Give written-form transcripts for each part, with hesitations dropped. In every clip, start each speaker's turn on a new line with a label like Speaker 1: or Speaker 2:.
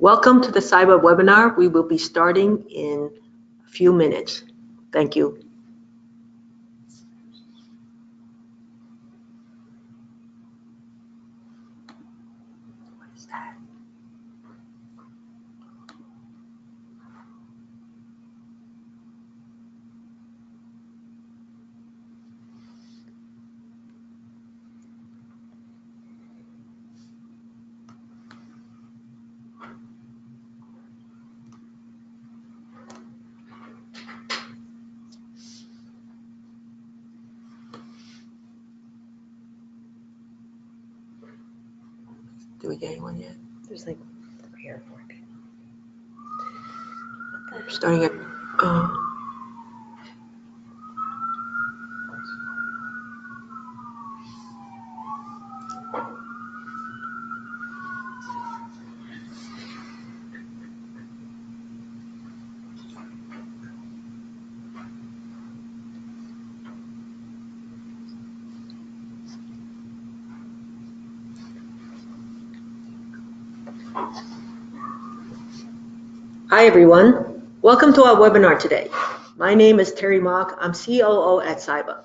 Speaker 1: Welcome to the Cybba webinar. We will be starting in a few minutes. Thank you. What is that? Do we get anyone yet?
Speaker 2: There's like 3 or 4 people.
Speaker 1: We're starting at. Hi everyone, welcome to our webinar today. My name is Terry Mock, I'm COO at Cybba.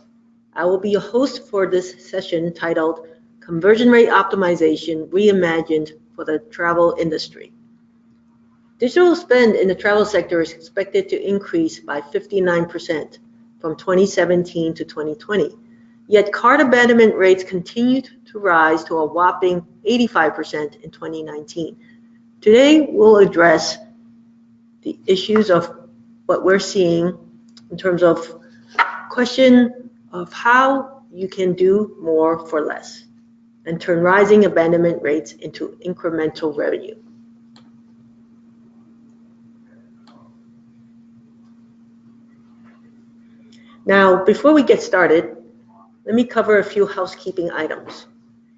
Speaker 1: I will be your host for this session titled Conversion Rate Optimization Reimagined for the Travel Industry. Digital spend in the travel sector is expected to increase by 59% from 2017 to 2020, yet cart abandonment rates continued to rise to a whopping 85% in 2019. Today we'll address the issues of what we're seeing in terms of question of how you can do more for less and turn rising abandonment rates into incremental revenue. Now, before we get started, let me cover a few housekeeping items.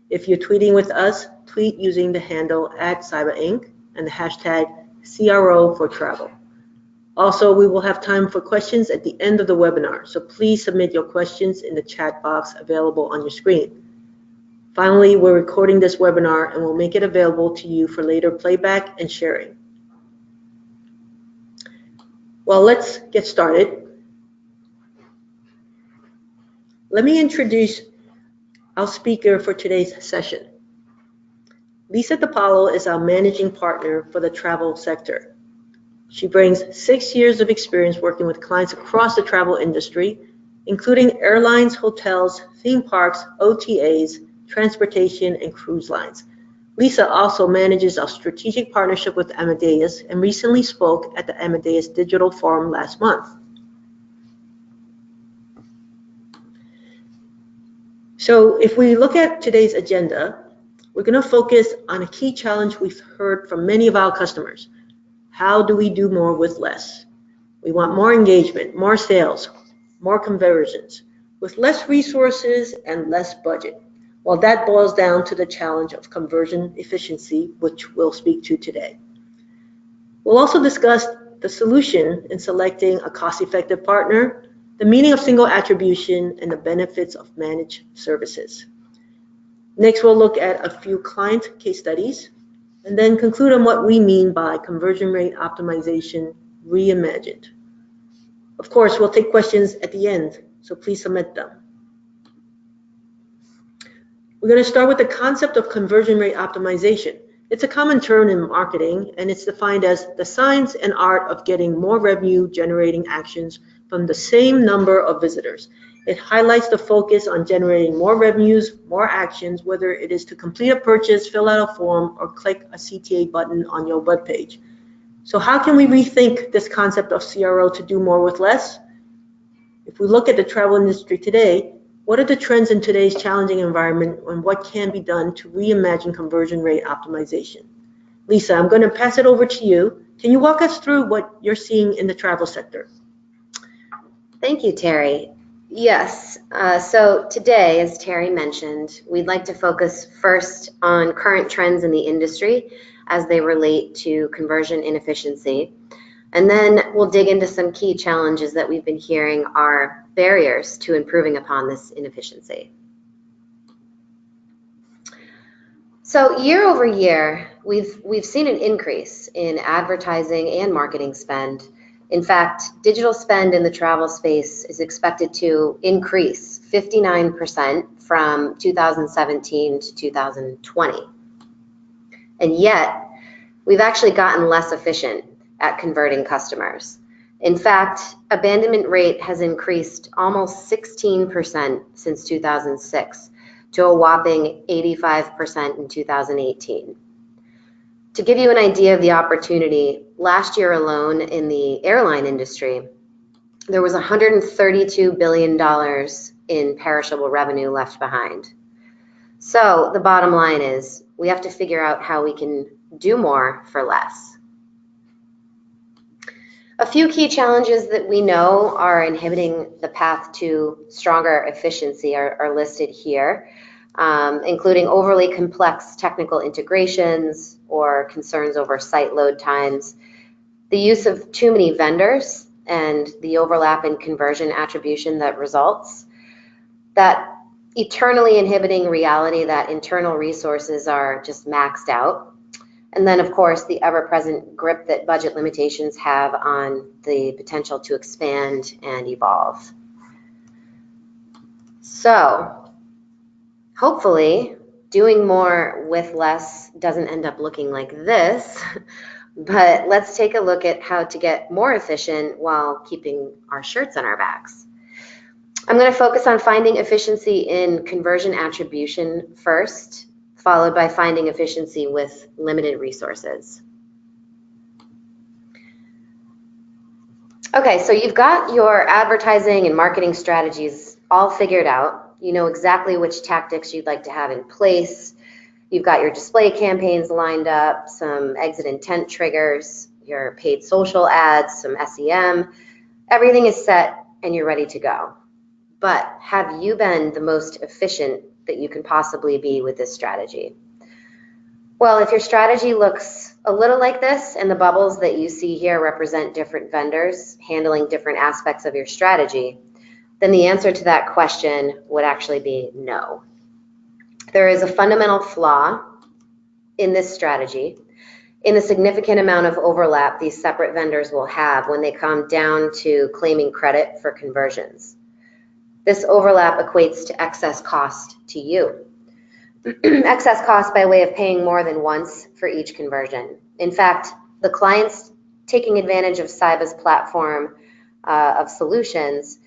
Speaker 1: If you're tweeting with us, tweet using the handle @Cybba Inc. and the hashtag CRO for travel. Also, we will have time for questions at the end of the webinar, so please submit your questions in the chat box available on your screen. Finally, we're recording this webinar and we'll make it available to you for later playback and sharing. Well, let's get started. Let me introduce our speaker for today's session. Lisa DePaolo is our managing partner for the travel sector. She brings 6 years of experience working with clients across the travel industry, including airlines, hotels, theme parks, OTAs, transportation, and cruise lines. Lisa also manages our strategic partnership with Amadeus and recently spoke at the Amadeus Digital Forum last month. So if we look at today's agenda, we're going to focus on a key challenge we've heard from many of our customers. How do we do more with less? We want more engagement, more sales, more conversions, with less resources and less budget. Well, that boils down to the challenge of conversion efficiency, which we'll speak to today. We'll also discuss the solution in selecting a cost-effective partner, the meaning of single attribution, and the benefits of managed services. Next, we'll look at a few client case studies, and then conclude on what we mean by conversion rate optimization reimagined. Of course, we'll take questions at the end, so please submit them. We're going to start with the concept of conversion rate optimization. It's a common term in marketing, and it's defined as the science and art of getting more revenue generating actions from the same number of visitors. It highlights the focus on generating more revenues, more actions, whether it is to complete a purchase, fill out a form, or click a CTA button on your web page. So how can we rethink this concept of CRO to do more with less? If we look at the travel industry today, what are the trends in today's challenging environment and what can be done to reimagine conversion rate optimization? Lisa, I'm going to pass it over to you. Can you walk us through what you're seeing in the travel sector?
Speaker 2: Thank you, Terry. Yes, so today, as Terry mentioned, we'd like to focus first on current trends in the industry as they relate to conversion inefficiency. And then we'll dig into some key challenges that we've been hearing are barriers to improving upon this inefficiency. So year over year, we've seen an increase in advertising and marketing spend. In fact, digital spend in the travel space is expected to increase 59% from 2017 to 2020. And yet, we've actually gotten less efficient at converting customers. In fact, abandonment rate has increased almost 16% since 2006 to a whopping 85% in 2018. To give you an idea of the opportunity, last year alone in the airline industry, there was $132 billion in perishable revenue left behind. So the bottom line is we have to figure out how we can do more for less. A few key challenges that we know are inhibiting the path to stronger efficiency are listed here, including overly complex technical integrations or concerns over site load times, the use of too many vendors and the overlap in conversion attribution that results, that eternally inhibiting reality that internal resources are just maxed out, and then, of course, the ever-present grip that budget limitations have on the potential to expand and evolve. So, hopefully, doing more with less doesn't end up looking like this, but let's take a look at how to get more efficient while keeping our shirts on our backs. I'm going to focus on finding efficiency in conversion attribution first, followed by finding efficiency with limited resources. Okay, so you've got your advertising and marketing strategies all figured out. You know exactly which tactics you'd like to have in place. You've got your display campaigns lined up, some exit intent triggers, your paid social ads, some SEM. Everything is set and you're ready to go. But have you been the most efficient that you can possibly be with this strategy? Well, if your strategy looks a little like this and the bubbles that you see here represent different vendors handling different aspects of your strategy, then the answer to that question would actually be no. There is a fundamental flaw in this strategy in the significant amount of overlap these separate vendors will have when they come down to claiming credit for conversions. This overlap equates to excess cost to you. Excess cost by way of paying more than once for each conversion. In fact, the clients taking advantage of Cybba's platform of solutions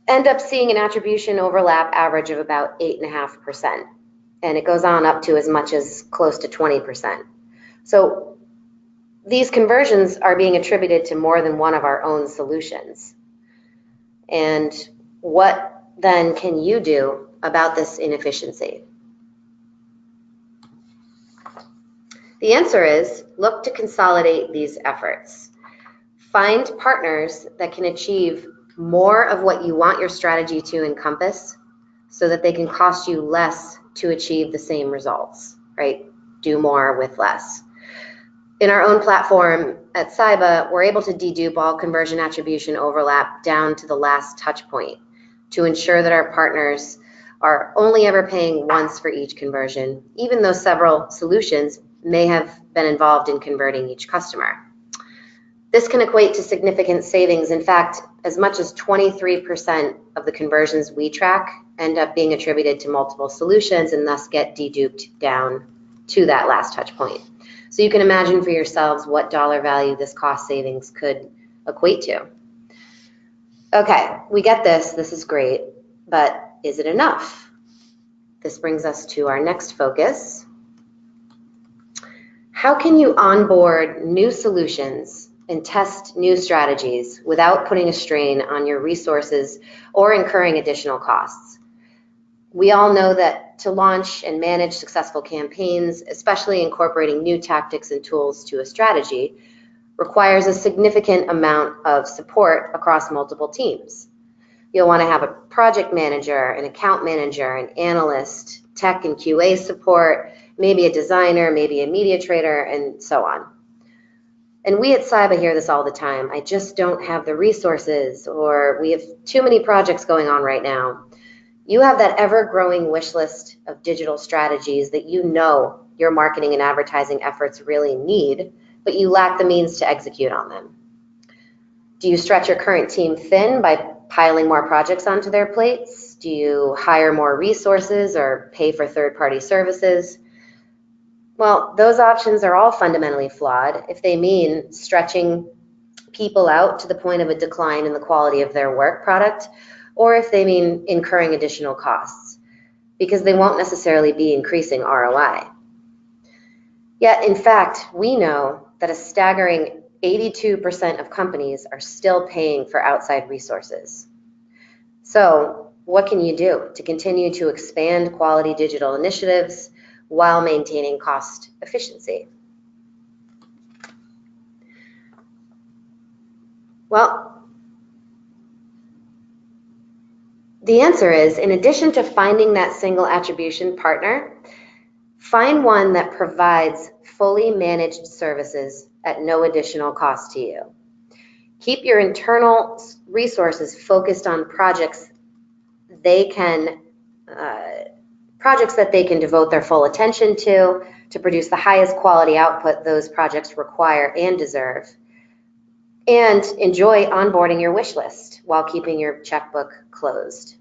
Speaker 2: end up seeing an attribution overlap average of about 8.5%, and it goes on up to as much as close to 20%. So these conversions are being attributed to more than one of our own solutions. And what then can you do about this inefficiency? The answer is look to consolidate these efforts. Find partners that can achieve more of what you want your strategy to encompass so that they can cost you less to achieve the same results, right? Do more with less. In our own platform at Cybba, we're able to dedupe all conversion attribution overlap down to the last touch point to ensure that our partners are only ever paying once for each conversion, even though several solutions may have been involved in converting each customer. This can equate to significant savings. In fact, as much as 23% of the conversions we track end up being attributed to multiple solutions and thus get deduped down to that last touch point. So you can imagine for yourselves what dollar value this cost savings could equate to. Okay, we get this. This is great, but is it enough? This brings us to our next focus. How can you onboard new solutions and test new strategies without putting a strain on your resources or incurring additional costs? We all know that to launch and manage successful campaigns, especially incorporating new tactics and tools to a strategy, requires a significant amount of support across multiple teams. You'll want to have a project manager, an account manager, an analyst, tech and QA support, maybe a designer, maybe a media trader, and so on. And we at Cybba hear this all the time. I just don't have the resources, or we have too many projects going on right now. You have that ever-growing wish list of digital strategies that you know your marketing and advertising efforts really need, but you lack the means to execute on them? Do you stretch your current team thin by piling more projects onto their plates? Do you hire more resources or pay for third-party services? Well, those options are all fundamentally flawed if they mean stretching people out to the point of a decline in the quality of their work product, or if they mean incurring additional costs, because they won't necessarily be increasing ROI. Yet, in fact, we know that a staggering 82% of companies are still paying for outside resources. So, what can you do to continue to expand quality digital initiatives while maintaining cost efficiency? Well, the answer is, in addition to finding that single attribution partner, find one that provides fully managed services at no additional cost to you. Keep your internal resources focused on projects that they can devote their full attention to produce the highest quality output those projects require and deserve, and enjoy onboarding your wish list while keeping your checkbook closed.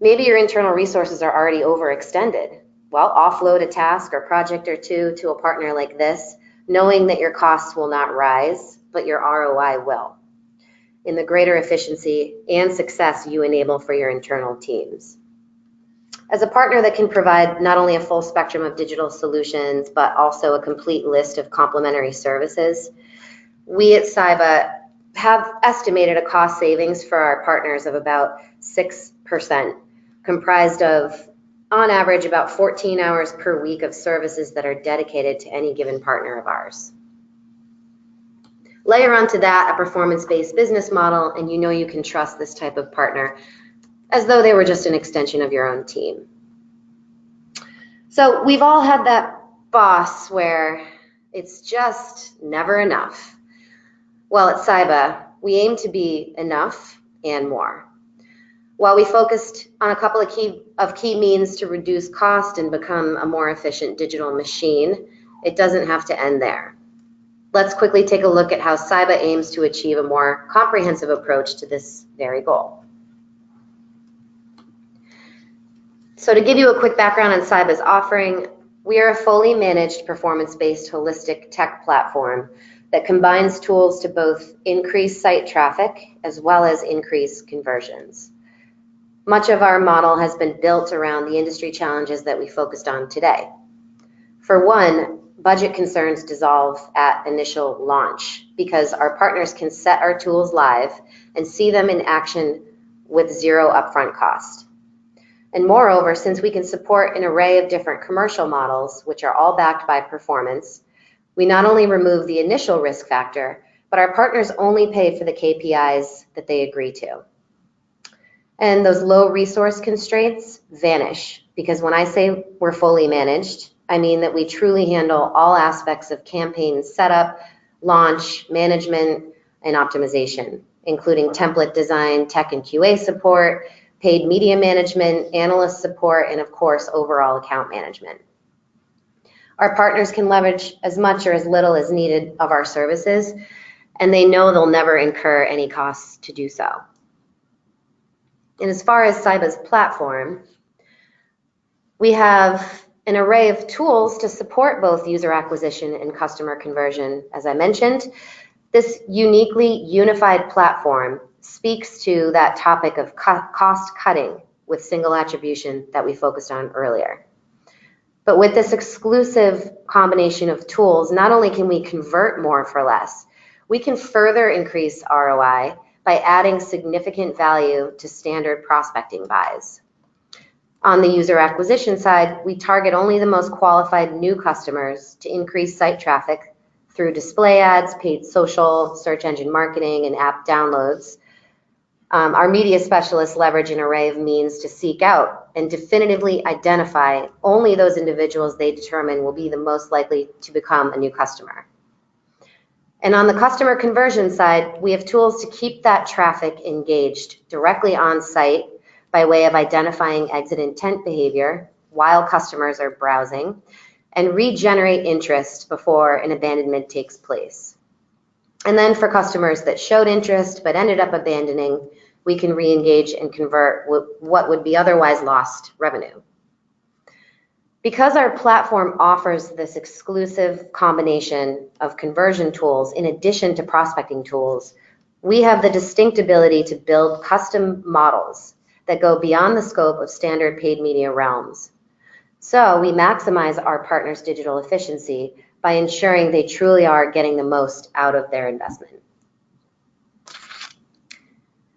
Speaker 2: Maybe your internal resources are already overextended. Well, offload a task or project or two to a partner like this, knowing that your costs will not rise, but your ROI will, in the greater efficiency and success you enable for your internal teams. As a partner that can provide not only a full spectrum of digital solutions, but also a complete list of complementary services, we at Cybba have estimated a cost savings for our partners of about 6%, comprised of, on average, about 14 hours per week of services that are dedicated to any given partner of ours. Layer onto that a performance-based business model, and you know you can trust this type of partner as though they were just an extension of your own team. So we've all had that boss where it's just never enough. Well, at Cybba, we aim to be enough and more. While we focused on a couple of key means to reduce cost and become a more efficient digital machine, it doesn't have to end there. Let's quickly take a look at how Cybba aims to achieve a more comprehensive approach to this very goal. So to give you a quick background on Cybba's offering, we are a fully managed performance-based holistic tech platform that combines tools to both increase site traffic as well as increase conversions. Much of our model has been built around the industry challenges that we focused on today. For one, budget concerns dissolve at initial launch because our partners can set our tools live and see them in action with zero upfront cost. And moreover, since we can support an array of different commercial models, which are all backed by performance, we not only remove the initial risk factor, but our partners only pay for the KPIs that they agree to. And those low resource constraints vanish, because when I say we're fully managed, I mean that we truly handle all aspects of campaign setup, launch, management, and optimization, including template design, tech and QA support, paid media management, analyst support, and of course, overall account management. Our partners can leverage as much or as little as needed of our services, and they know they'll never incur any costs to do so. And as far as Cybba's platform, we have an array of tools to support both user acquisition and customer conversion. As I mentioned, this uniquely unified platform speaks to that topic of cost cutting with single attribution that we focused on earlier. But with this exclusive combination of tools, not only can we convert more for less, we can further increase ROI by adding significant value to standard prospecting buys. On the user acquisition side, we target only the most qualified new customers to increase site traffic through display ads, paid social, search engine marketing, and app downloads. Our media specialists leverage an array of means to seek out and definitively identify only those individuals they determine will be the most likely to become a new customer. And on the customer conversion side, we have tools to keep that traffic engaged directly on site by way of identifying exit intent behavior while customers are browsing, and regenerate interest before an abandonment takes place. And then for customers that showed interest but ended up abandoning, we can re-engage and convert what would be otherwise lost revenue. Because our platform offers this exclusive combination of conversion tools in addition to prospecting tools, we have the distinct ability to build custom models that go beyond the scope of standard paid media realms. So we maximize our partners' digital efficiency by ensuring they truly are getting the most out of their investment.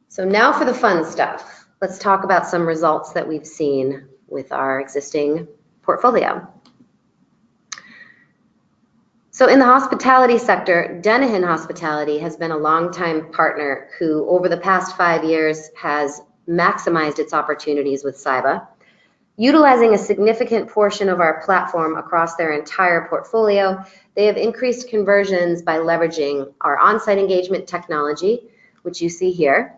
Speaker 2: So now for the fun stuff. Let's talk about some results that we've seen with our existing portfolio. So in the hospitality sector, Denahan Hospitality has been a longtime partner who over the past 5 years has maximized its opportunities with Cybba, utilizing a significant portion of our platform across their entire portfolio. They have increased conversions by leveraging our on-site engagement technology, which you see here,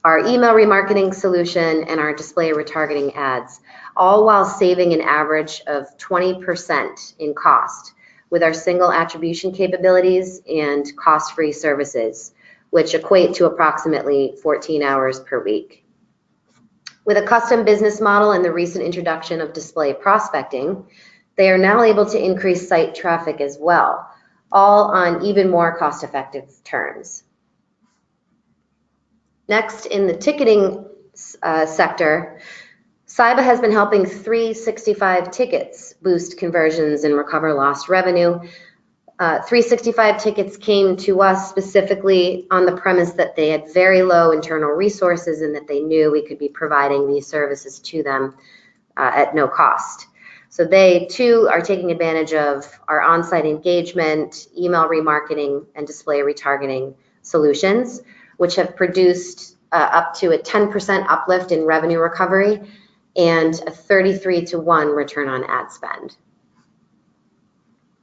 Speaker 2: our email remarketing solution, and our display retargeting ads, all while saving an average of 20% in cost with our single attribution capabilities and cost-free services, which equate to approximately 14 hours per week. With a custom business model and the recent introduction of display prospecting, they are now able to increase site traffic as well, all on even more cost-effective terms. Next, in the ticketing sector, Cybba has been helping 365 Tickets boost conversions and recover lost revenue. 365 Tickets came to us specifically on the premise that they had very low internal resources and that they knew we could be providing these services to them at no cost. So they too are taking advantage of our on-site engagement, email remarketing, and display retargeting solutions, which have produced up to a 10% uplift in revenue recovery and a 33-to-1 return on ad spend.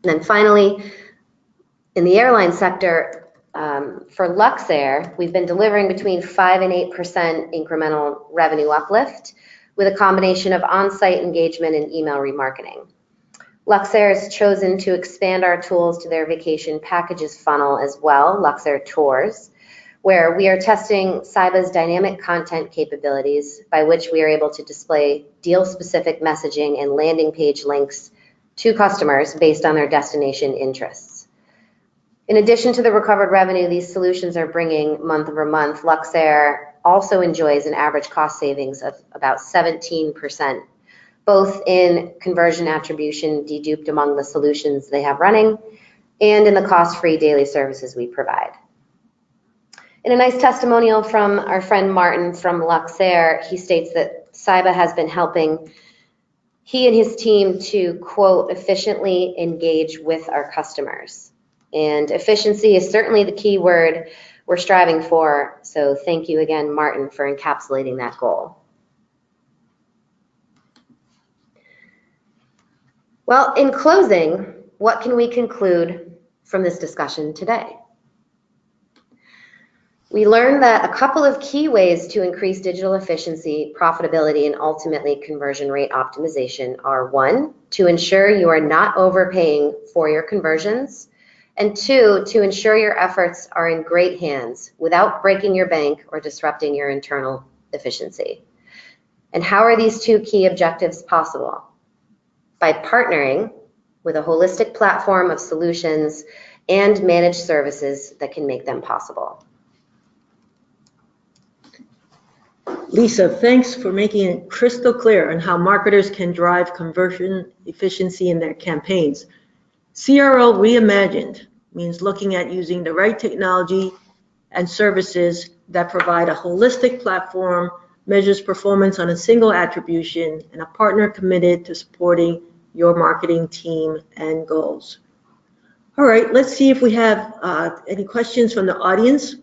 Speaker 2: And then finally, in the airline sector, for Luxair, we've been delivering between 5 and 8% incremental revenue uplift with a combination of on-site engagement and email remarketing. Luxair has chosen to expand our tools to their vacation packages funnel as well, Luxair Tours, where we are testing Cybba's dynamic content capabilities by which we are able to display deal-specific messaging and landing page links to customers based on their destination interests. In addition to the recovered revenue these solutions are bringing month over month, Luxair also enjoys an average cost savings of about 17%, both in conversion attribution deduped among the solutions they have running and in the cost-free daily services we provide. In a nice testimonial from our friend Martin from Luxair, he states that Cybba has been helping he and his team to, quote, efficiently engage with our customers. And efficiency is certainly the key word we're striving for. So thank you again, Martin, for encapsulating that goal. Well, in closing, what can we conclude from this discussion today? We learned that a couple of key ways to increase digital efficiency, profitability, and ultimately conversion rate optimization are: 1, to ensure you are not overpaying for your conversions, and 2, to ensure your efforts are in great hands without breaking your bank or disrupting your internal efficiency. And how are these two key objectives possible? By partnering with a holistic platform of solutions and managed services that can make them possible.
Speaker 1: Lisa, thanks for making it crystal clear on how marketers can drive conversion efficiency in their campaigns. CRO Reimagined means looking at using the right technology and services that provide a holistic platform, measures performance on a single attribution, and a partner committed to supporting your marketing team and goals. All right, let's see if we have any questions from the audience.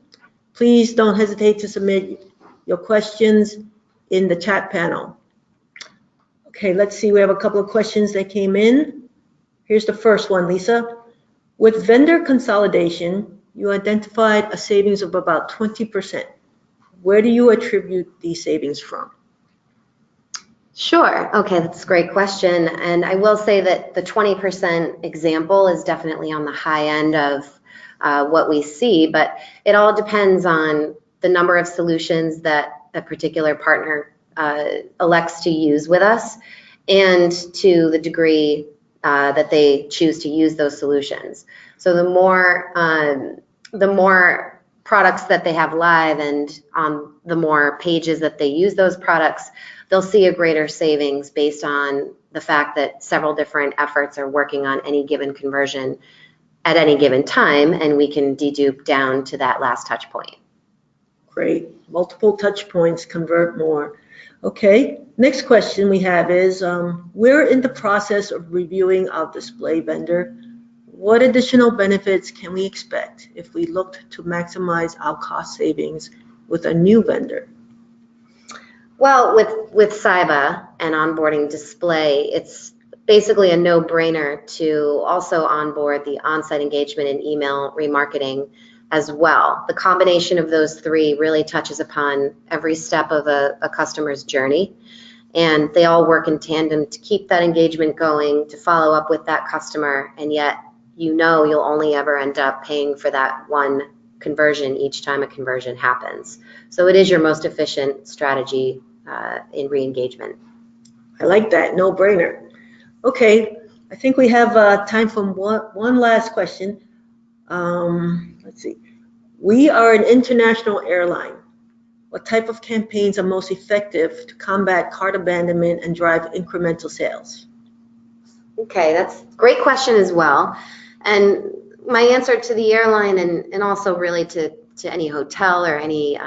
Speaker 1: Please don't hesitate to submit your questions in the chat panel. Okay, let's see, we have a couple of questions that came in. Here's the first one, Lisa. With vendor consolidation, you identified a savings of about 20%. Where do you attribute these savings from?
Speaker 2: Sure. Okay, that's a great question. And I will say that the 20% example is definitely on the high end of what we see, but it all depends on the number of solutions that a particular partner elects to use with us and to the degree that they choose to use those solutions. So the more products that they have live and on the more pages that they use those products, they'll see a greater savings based on the fact that several different efforts are working on any given conversion at any given time, and we can dedupe down to that last touch point.
Speaker 1: Great. Multiple touch points convert more. Okay, next question we have is, we're in the process of reviewing our display vendor. What additional benefits can we expect if we looked to maximize our cost savings with a new vendor?
Speaker 2: Well, with Cybba and onboarding display, it's basically a no-brainer to also onboard the on-site engagement and email remarketing as well. The combination of those three really touches upon every step of a customer's journey, and they all work in tandem to keep that engagement going, to follow up with that customer, and yet you know you'll only ever end up paying for that one conversion each time a conversion happens. So it is your most efficient strategy in re-engagement.
Speaker 1: I like that, no brainer. Okay, I think we have time for one last question. Let's see. We are an international airline. What type of campaigns are most effective to combat cart abandonment and drive incremental sales?
Speaker 2: Okay, that's a great question as well. And my answer to the airline and also really to any hotel or any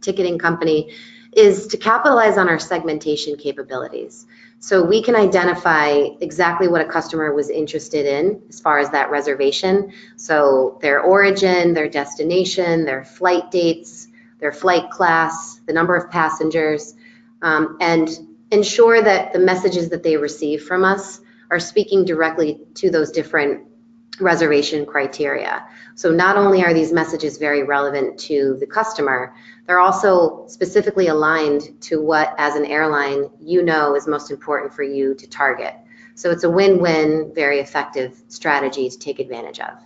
Speaker 2: ticketing company is to capitalize on our segmentation capabilities. So we can identify exactly what a customer was interested in as far as that reservation. So their origin, their destination, their flight dates, their flight class, the number of passengers, and ensure that the messages that they receive from us are speaking directly to those different reservation criteria. So not only are these messages very relevant to the customer, they're also specifically aligned to what, as an airline, you know is most important for you to target. So it's a win-win, very effective strategy to take advantage of.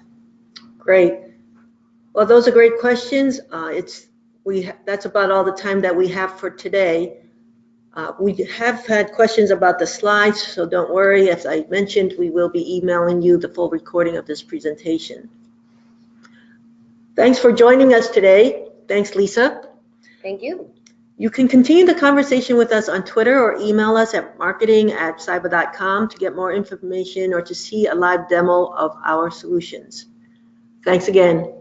Speaker 1: Great. Well, those are great questions. That's about all the time that we have for today. We have had questions about the slides, so don't worry. As I mentioned, we will be emailing you the full recording of this presentation. Thanks for joining us today. Thanks, Lisa.
Speaker 2: Thank you.
Speaker 1: You can continue the conversation with us on Twitter or email us at marketing@cybba.com to get more information or to see a live demo of our solutions. Thanks again.